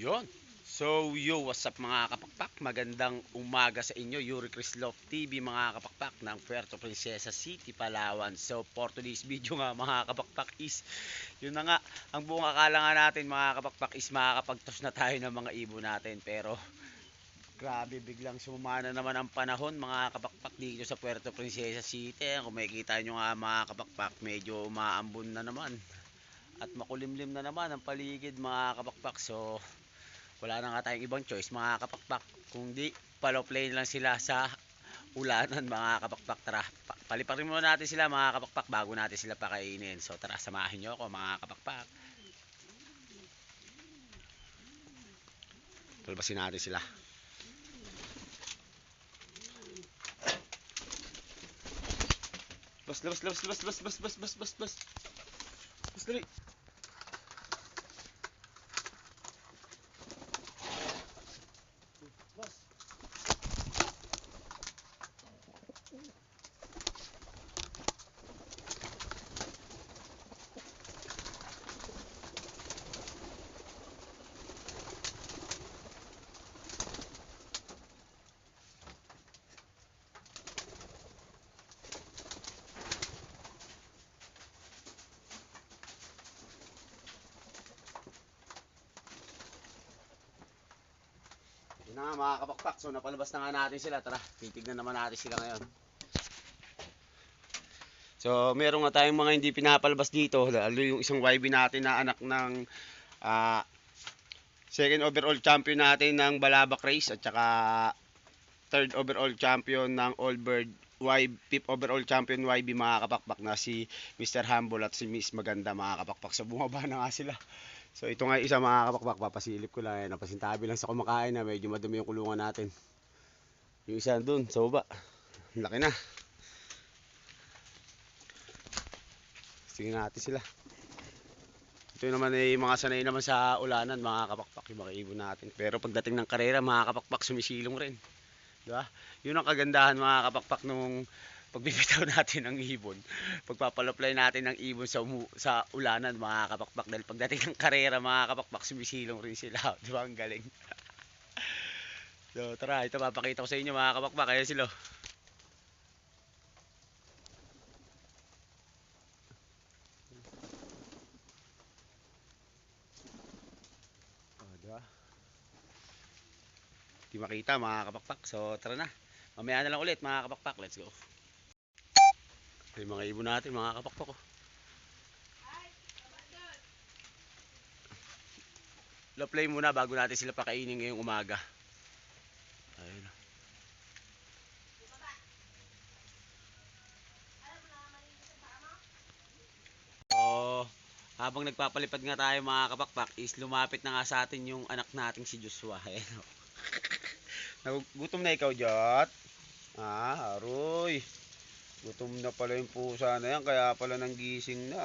Yon. So, yo, what's up mga kapakpak? Magandang umaga sa inyo. Yuri Chris Love TV mga kapakpak ng Puerto Princesa City, Palawan. So, for today's video nga mga kapakpak is, yun na nga, ang buong akala nga natin mga kapakpak is makakapagtos na tayo ng mga ibon natin. Pero, grabe, biglang sumama na naman ang panahon mga kapakpak dito sa Puerto Princesa City. Kung makikita nyo nga mga kapakpak, medyo umaambon na naman. At makulimlim na naman ang paligid mga kapakpak. So, wala na nga tayong ibang choice mga kapakpak kundi follow play lang sila sa ulanan mga kapakpak. Tara, paliparin muna natin sila mga kapakpak bago natin sila pakainin. So tara, samahin nyo ako mga kapakpak. Palbasin natin sila. Bas, labas, labas, labas, labas, bas, bas, bas, bas, bas. Bas, dali. Bas. Yun na nga mga kapakpak, so napalabas na nga natin sila. Tara, titignan naman natin sila ngayon. So meron nga tayong mga hindi pinapalabas dito, lalo yung isang YB natin na anak ng second overall champion natin ng Balabak Race, at saka third overall champion ng Allbird YB, fifth overall champion YB mga kapakpak na si Mr. Humble at si Miss Maganda mga kapakpak. So bumaba na nga sila. So ito nga isa mga kapakpak, papasilip ko lang, napasintabi lang sa kumakain na medyo madumi yung kulungan natin. Yung isa dun sa baba, laki na. Tingnan natin sila. Ito naman ay mga sanay naman sa ulanan mga kapakpak, yung mga ibon natin. Pero pagdating ng karera mga kapakpak, sumisilong rin. Diba? Yun ang kagandahan mga kapakpak nung pagbibitaw natin ng ibon. Pagpapalaplay natin ng ibon sa ulanan mga kapakpak. Dahil pagdating ng karera mga kapakpak, sumisilong rin sila. Diba? Ang galing. So tara, ito papakita ko sa inyo mga kapakpak. Kaya sila. Diba? Di makita mga kapakpak. So tara na. Mamaya na lang ulit mga kapakpak. Let's go. Yung mga ibon natin mga kapakpak. Play muna bago natin sila pakainin ngayong umaga. Ayun. So, habang nagpapalipad nga tayo mga kapakpak is lumapit na nga sa atin yung anak nating si Joshua. Ayun. Nagugutom na ikaw, Jot? Ah, aroy. Gutom na pala yung pusa na yan, kaya pala nang gising na.